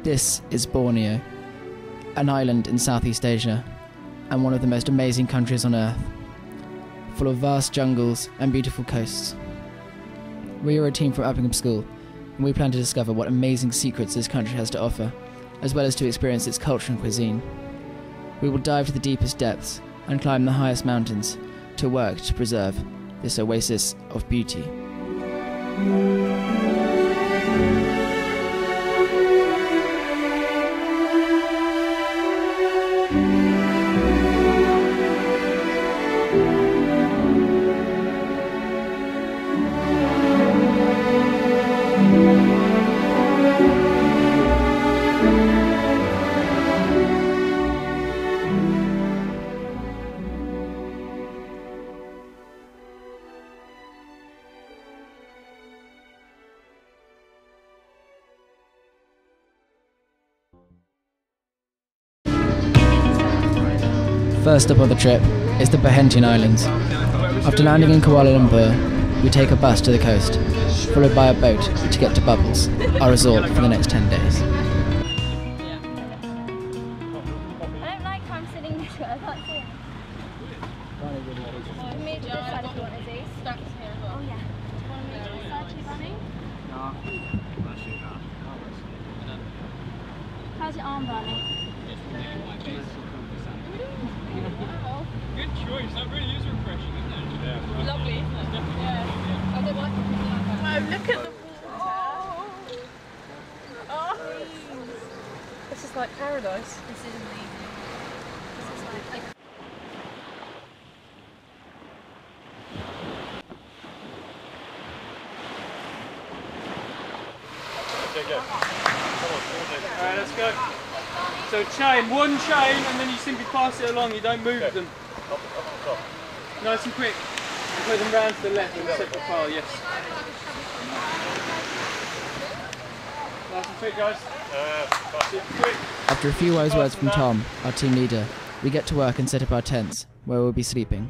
This is Borneo, an island in Southeast Asia, and one of the most amazing countries on earth, full of vast jungles and beautiful coasts. We are a team from Uppingham School, and we plan to discover what amazing secrets this country has to offer, as well as to experience its culture and cuisine. We will dive to the deepest depths and climb the highest mountains to work to preserve this oasis of beauty. First up on the trip is the Bentan Islands. After landing in Kuala Lumpur, we take a bus to the coast, followed by a boat to get to Bubbles, our resort for the next 10 days. I don't like how I'm sitting next to it, I can't see it. Move to this side if you want to do. Oh yeah. Do you want to move to this side, Bunny? How's your arm, Bunny? Good choice, that really is refreshing, isn't it? Yeah. Lovely, isn't it? Yeah. I don't like it like that. Oh, look at the water. Oh. This is like paradise. This is amazing. This is like... Okay, go. Alright, let's go. So chain, one chain, and then you simply pass it along, you don't move them. Up. Nice and quick. And put them round to the left in a separate pile, yes. Nice and quick, guys. Quick. After a few wise words from Tom, our team leader, we get to work and set up our tents, where we'll be sleeping.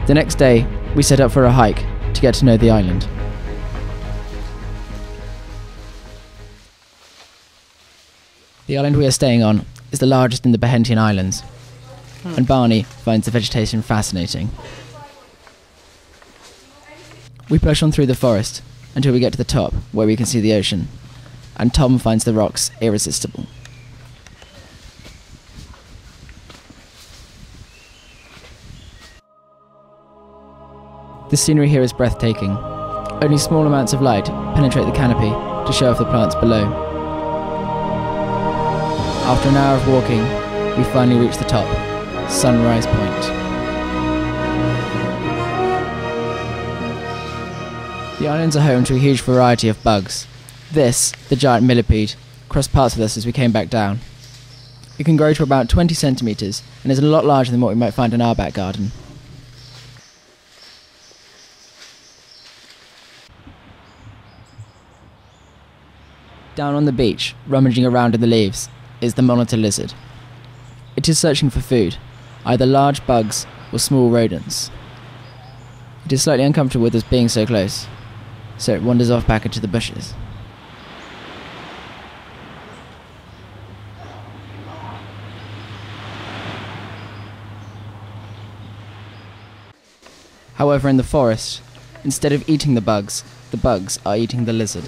The next day, we set out for a hike to get to know the island. The island we are staying on is the largest in the Bentan Islands, and Barney finds the vegetation fascinating. We push on through the forest until we get to the top, where we can see the ocean, and Tom finds the rocks irresistible. The scenery here is breathtaking. Only small amounts of light penetrate the canopy to show off the plants below. After an hour of walking, we finally reach the top, Sunrise Point. The islands are home to a huge variety of bugs. This, the giant millipede, crossed paths with us as we came back down. It can grow to about 20 centimetres and is a lot larger than what we might find in our back garden. Down on the beach, rummaging around in the leaves, is the monitor lizard. It is searching for food, either large bugs or small rodents. It is slightly uncomfortable with us being so close, so it wanders off back into the bushes. However, in the forest, instead of eating the bugs are eating the lizard.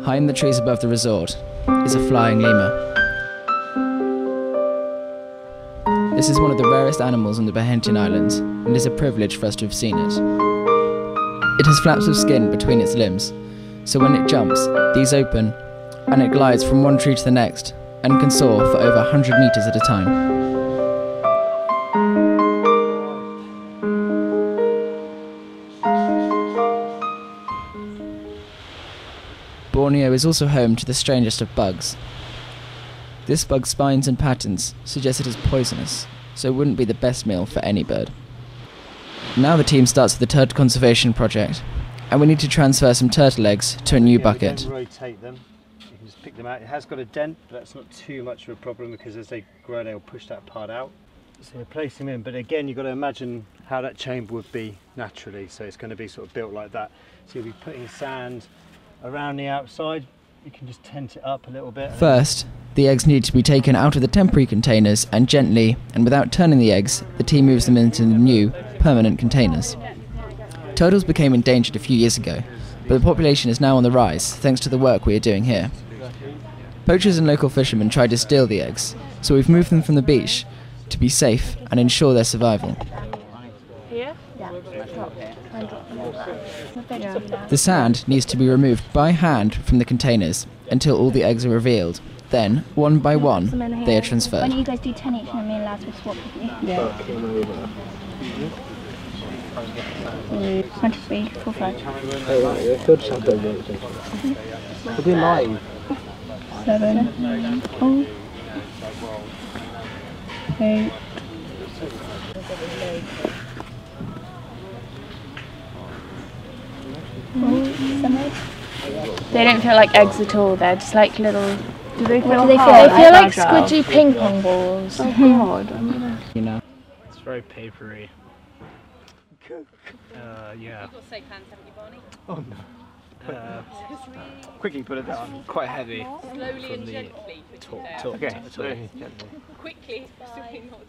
High in the trees above the resort is a flying lemur. This is one of the rarest animals on the Bentan Islands, and it is a privilege for us to have seen it. It has flaps of skin between its limbs, so when it jumps, these open, and it glides from one tree to the next, and can soar for over 100 meters at a time. Borneo is also home to the strangest of bugs. This bug's spines and patterns suggest it is poisonous, so it wouldn't be the best meal for any bird. Now the team starts with the turtle conservation project, and we need to transfer some turtle eggs to a new bucket. You can rotate them, you can just pick them out. It has got a dent, but that's not too much of a problem because as they grow they'll push that part out. So you place them in, but again you've got to imagine how that chamber would be naturally, so it's going to be sort of built like that. So you'll be putting sand around the outside, you can just tent it up a little bit. First, the eggs need to be taken out of the temporary containers and gently, and without turning the eggs, the team moves them into the new, permanent containers. Turtles became endangered a few years ago, but the population is now on the rise thanks to the work we are doing here. Poachers and local fishermen tried to steal the eggs, so we've moved them from the beach to be safe and ensure their survival. Here? The sand needs to be removed by hand from the containers until all the eggs are revealed. Then, one by one, they are transferred. Why don't you guys do 10 each and then me and Laz will swap with you? Yeah. 23, 4, 5. 7, 8. They don't feel like eggs at all, they're just like little... Do they feel They feel like squidgy ping pong balls. Oh god. You know. It's very papery. Yeah. You've got safe hands, haven't you, Barney? Oh no. Quickly put it down. Quite heavy. Slowly and gently. Okay. Quickly, slowly not.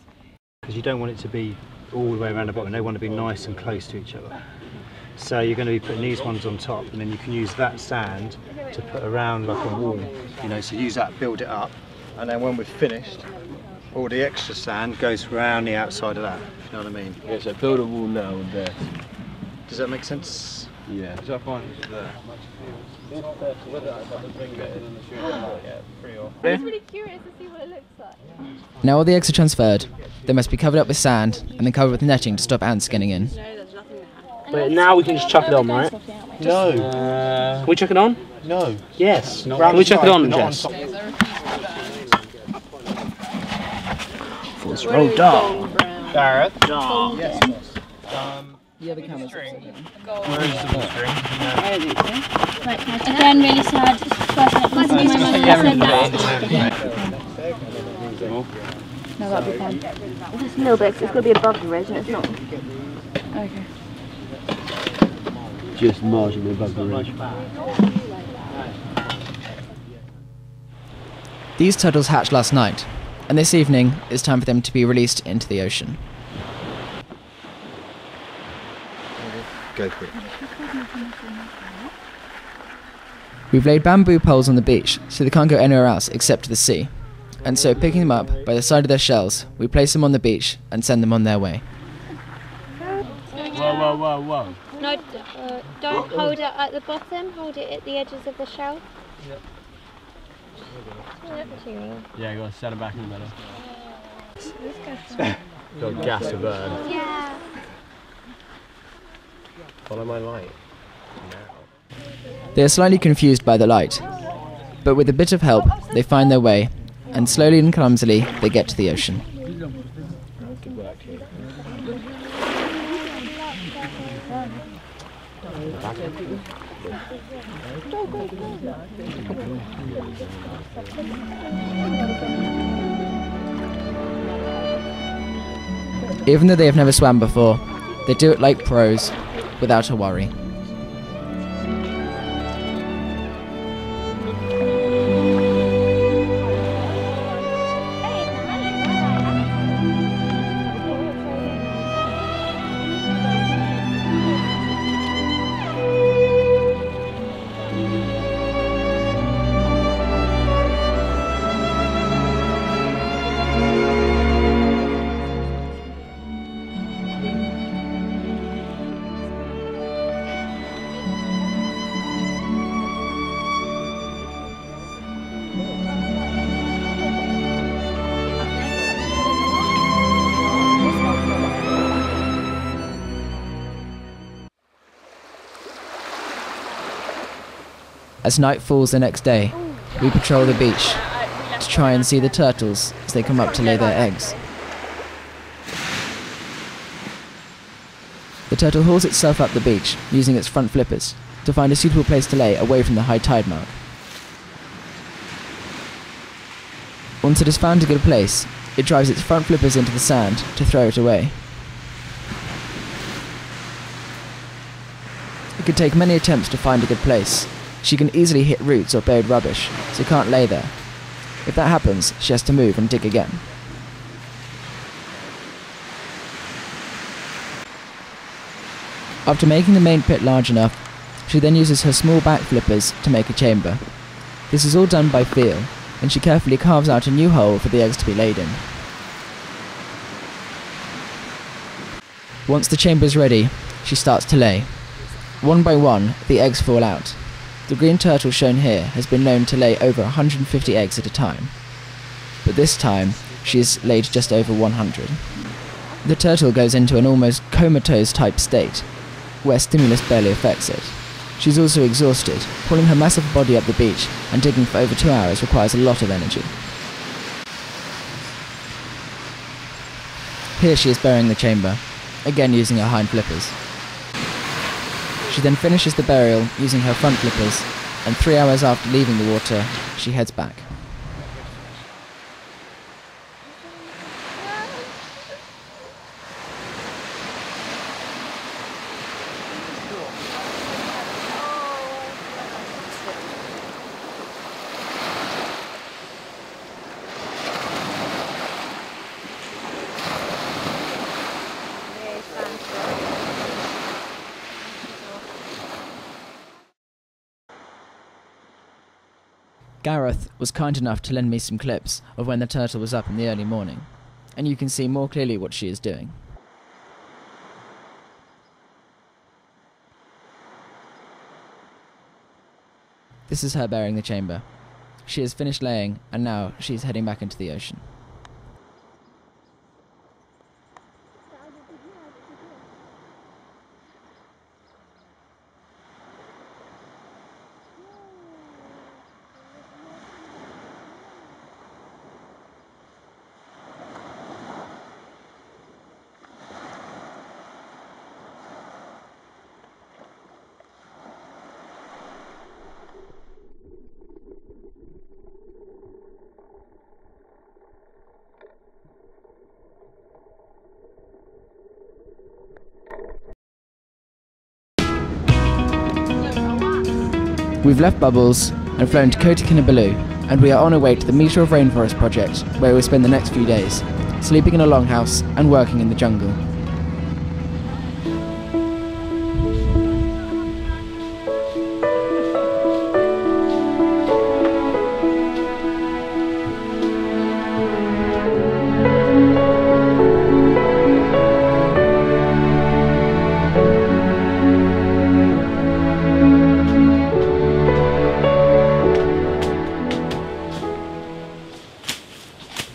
Because you don't want it to be all the way around the bottom, they want to be nice and close to each other. So you're going to be putting these ones on top, and then you can use that sand to put around like a wall. You know, so use that, build it up, and then when we're finished, all the extra sand goes around the outside of that, if you know what I mean. Yeah, so build a wall now and there. Does that make sense? Yeah. Which I find there. I'm just really curious to see what it looks like. Now all the eggs are transferred, they must be covered up with sand and then covered with netting to stop ants getting in. But now we can just chuck it on, right? No. Can we chuck it on? No. Yes. Can we chuck it on, Jess? Let's roll down. Gareth? Yes. The other camera's Where is the ball string? Again, really sad. No, that'll be fine. Just a little bit, 'cause it's got to be above the ridge and it's not. Okay. Just marginally above the ridge. These turtles hatched last night, and this evening it's time for them to be released into the ocean. Go for it. We've laid bamboo poles on the beach so they can't go anywhere else except to the sea. And so, picking them up by the side of their shells, we place them on the beach and send them on their way. Whoa. No, don't hold it at the bottom, hold it at the edges of the shell. Yep. Yeah. Yeah, go on, set it back in the middle. Got gas to burn. Yeah. Follow my light. They are slightly confused by the light, but with a bit of help, they find their way, and slowly and clumsily, they get to the ocean. Good work here. Even though they have never swam before, they do it like pros, without a worry. As night falls the next day, we patrol the beach to try and see the turtles as they come up to lay their eggs. The turtle hauls itself up the beach, using its front flippers, to find a suitable place to lay away from the high tide mark. Once it has found a good place, it drives its front flippers into the sand to throw it away. It could take many attempts to find a good place. She can easily hit roots or buried rubbish, so can't lay there. If that happens, she has to move and dig again. After making the main pit large enough, she then uses her small back flippers to make a chamber. This is all done by feel, and she carefully carves out a new hole for the eggs to be laid in. Once the chamber is ready, she starts to lay. One by one, the eggs fall out. The green turtle shown here has been known to lay over 150 eggs at a time, but this time she has laid just over 100. The turtle goes into an almost comatose type state, where stimulus barely affects it. She's also exhausted. Pulling her massive body up the beach and digging for over 2 hours requires a lot of energy. Here she is burying the chamber, again using her hind flippers. She then finishes the burial using her front flippers, and 3 hours after leaving the water, she heads back. Gareth was kind enough to lend me some clips of when the turtle was up in the early morning, and you can see more clearly what she is doing. This is her burying the chamber. She has finished laying, and now she is heading back into the ocean. We've left Bubbles and flown to Kinabalu, and we are on our way to the Metre of Rainforest project, where we'll spend the next few days, sleeping in a longhouse and working in the jungle.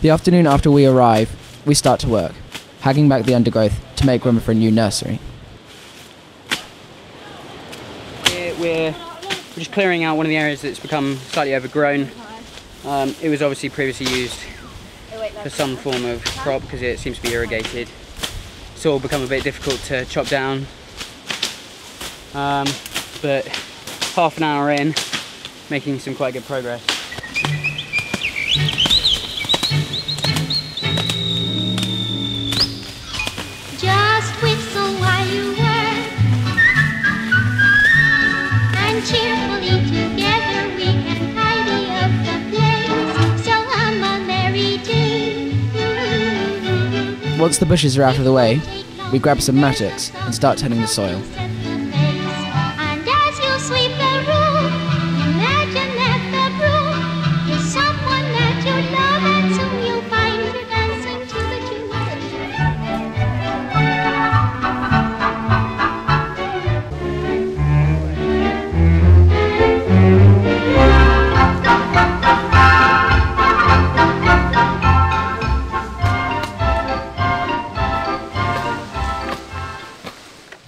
The afternoon after we arrive, we start to work, hagging back the undergrowth to make room for a new nursery. We're just clearing out one of the areas that's become slightly overgrown. It was obviously previously used for some form of crop because it seems to be irrigated. It's all become a bit difficult to chop down, but half an hour in, making some quite good progress. Once the bushes are out of the way, we grab some mattocks and start tilling the soil.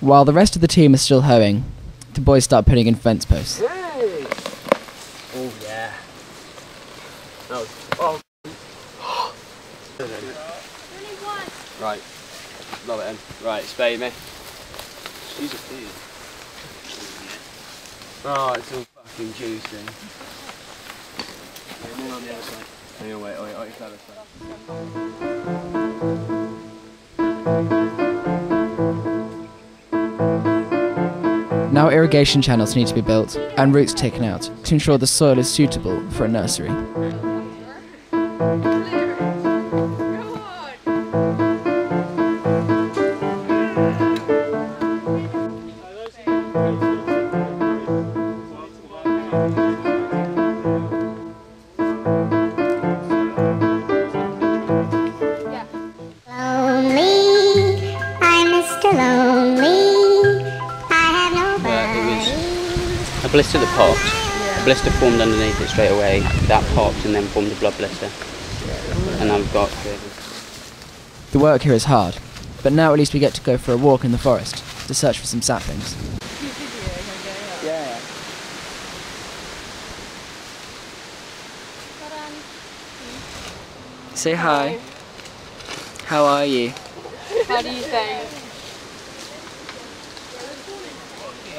While the rest of the team is still hoeing, the boys start putting in fence posts. Oh yeah. Oh. Right. Love it then. Right, spade me. She's a pig. Oh, it's all fucking juicy. Yeah, more on the other side. Hang on, wait, it's the other side. Now irrigation channels need to be built and roots taken out to ensure the soil is suitable for a nursery. A blister that popped. A blister formed underneath it straight away. That popped and then formed a blood blister. And now we've got... The work here is hard, but now at least we get to go for a walk in the forest to search for some saplings. Yeah. Say hi. How are you? How do you think?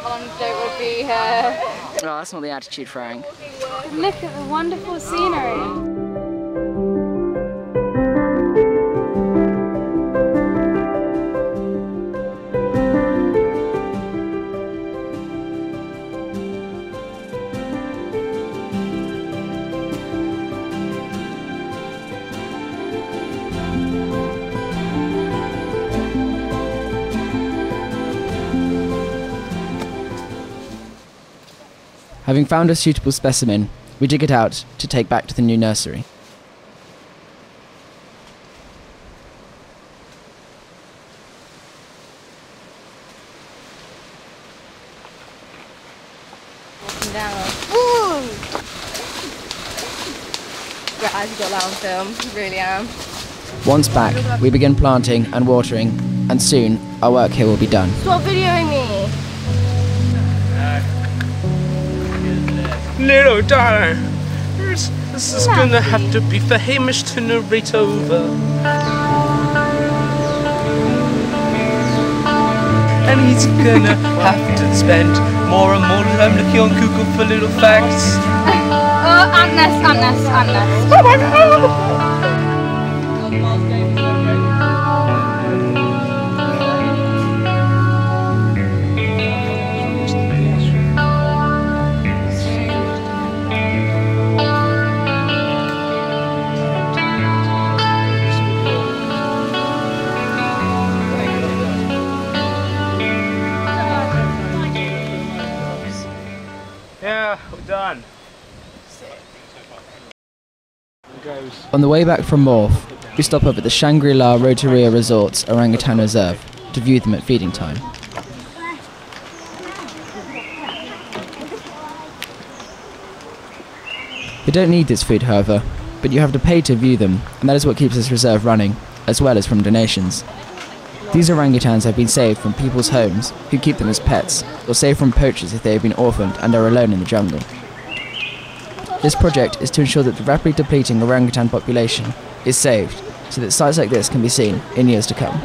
How long don't we'll be here? Oh, that's not the attitude, Frank. Look at the wonderful scenery. Having found a suitable specimen, we dig it out to take back to the new nursery. Walking down. Woo! Guys, you got that on film. Really am. Once back, we begin planting and watering, and soon our work here will be done. Stop videoing me! Little darling, this is gonna have to be for Hamish to narrate over. And he's gonna have to spend more and more time looking on Google for little facts. Oh, ant nest. Oh my god! Yeah, we're done. On the way back from Morph, we stop up at the Shangri-La Rotorua Resort's Orangutan Reserve to view them at feeding time. They don't need this food, however, but you have to pay to view them, and that is what keeps this reserve running, as well as from donations. These orangutans have been saved from people's homes who keep them as pets, or saved from poachers if they have been orphaned and are alone in the jungle. This project is to ensure that the rapidly depleting orangutan population is saved, so that sites like this can be seen in years to come.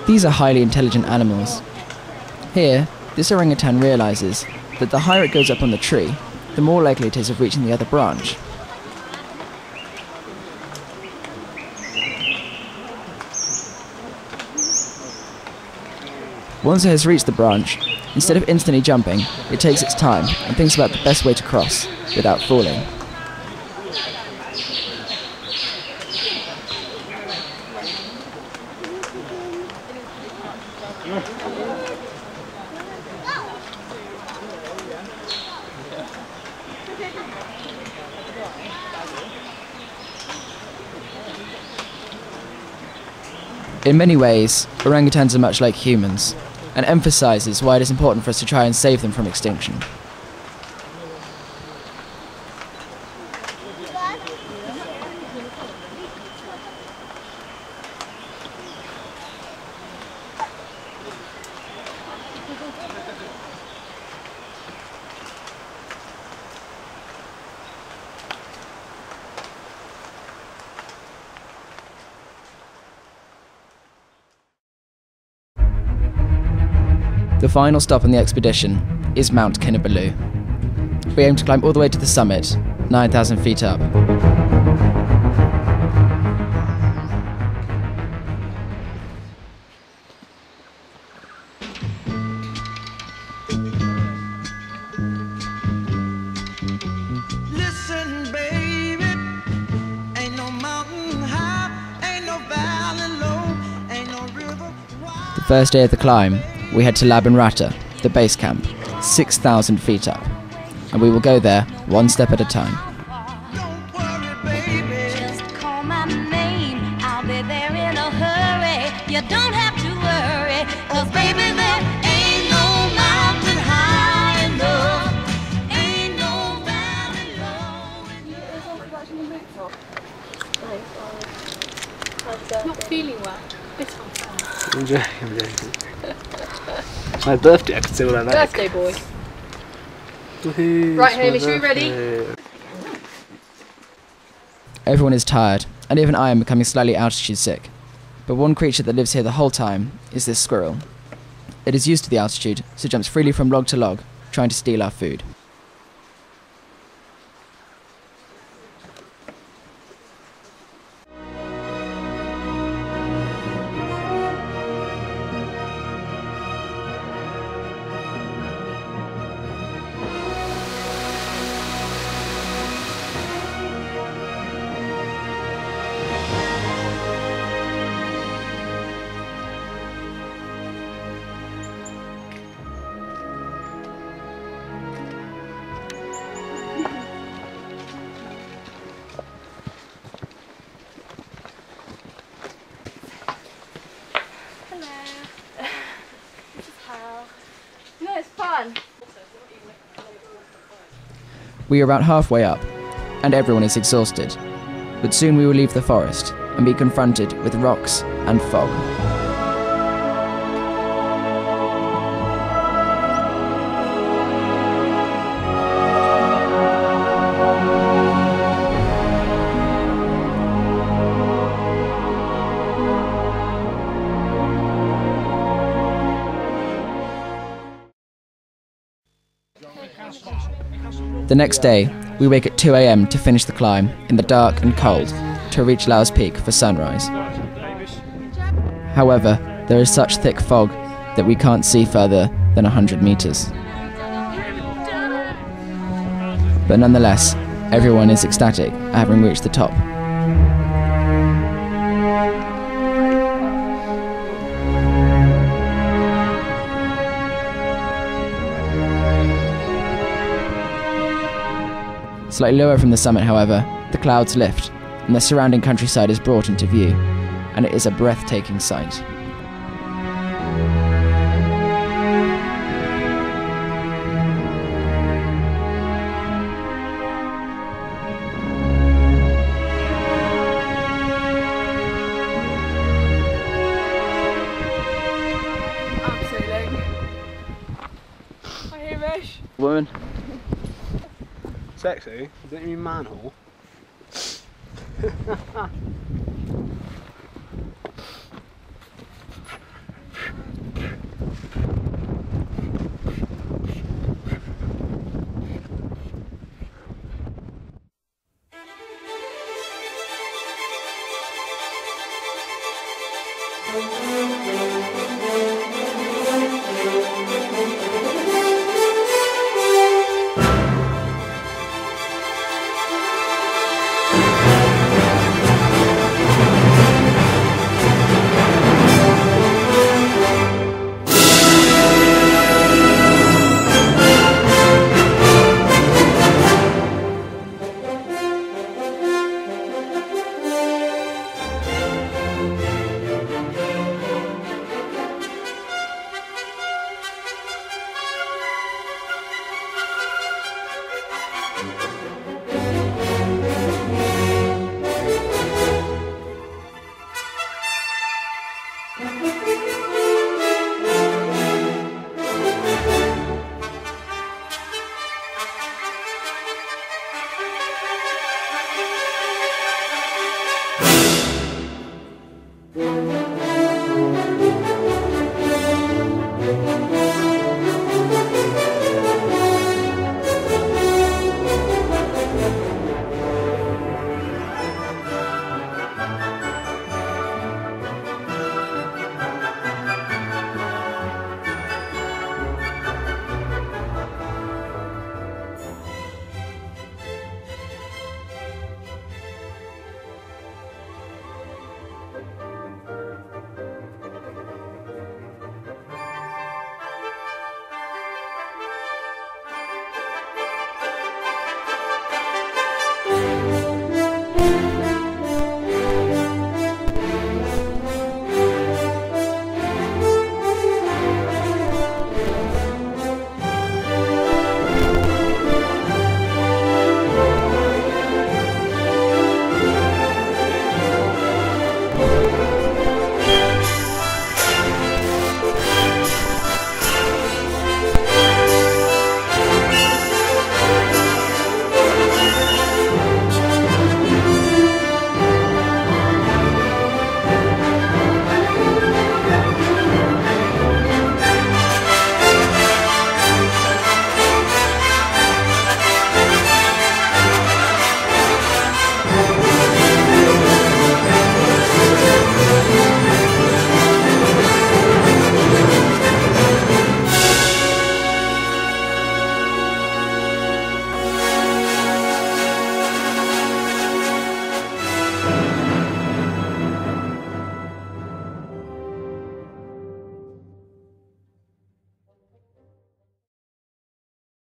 These are highly intelligent animals. Here, this orangutan realizes that the higher it goes up on the tree, the more likely it is of reaching the other branch. Once it has reached the branch, instead of instantly jumping, it takes its time and thinks about the best way to cross without falling. In many ways, orangutans are much like humans, and emphasizes why it is important for us to try and save them from extinction. The final stop on the expedition is Mount Kinabalu. We aim to climb all the way to the summit, 9,000 feet up. Listen, baby, ain't no mountain high, ain't no valley low, ain't no river wide. The first day of the climb, we head to Labanrata, the base camp, 6,000 feet up, and we will go there one step at a time. Don't worry, baby. Just call my name, I'll be there in a hurry. You don't have to worry, 'cause baby, there ain't no mountain high enough, ain't no valley low. Not feeling well. Bit on I'm joking. My birthday, I can say what I like. birthday boy. Woohoo, Right, it's my Hamish, are we ready? birthday. Everyone is tired, and even I am becoming slightly altitude sick. But one creature that lives here the whole time is this squirrel. It is used to the altitude, so it jumps freely from log to log, trying to steal our food. No, it's fun. We are about halfway up, and everyone is exhausted. But soon we will leave the forest and be confronted with rocks and fog. The next day, we wake at 2 AM to finish the climb in the dark and cold to reach Laos Peak for sunrise. However, there is such thick fog that we can't see further than 100 meters. But nonetheless, everyone is ecstatic at having reached the top. Slightly lower from the summit, however, the clouds lift, and the surrounding countryside is brought into view, and it is a breathtaking sight. Absolutely. Hi, Hamish. Woman. Sexy? Don't you mean manhole?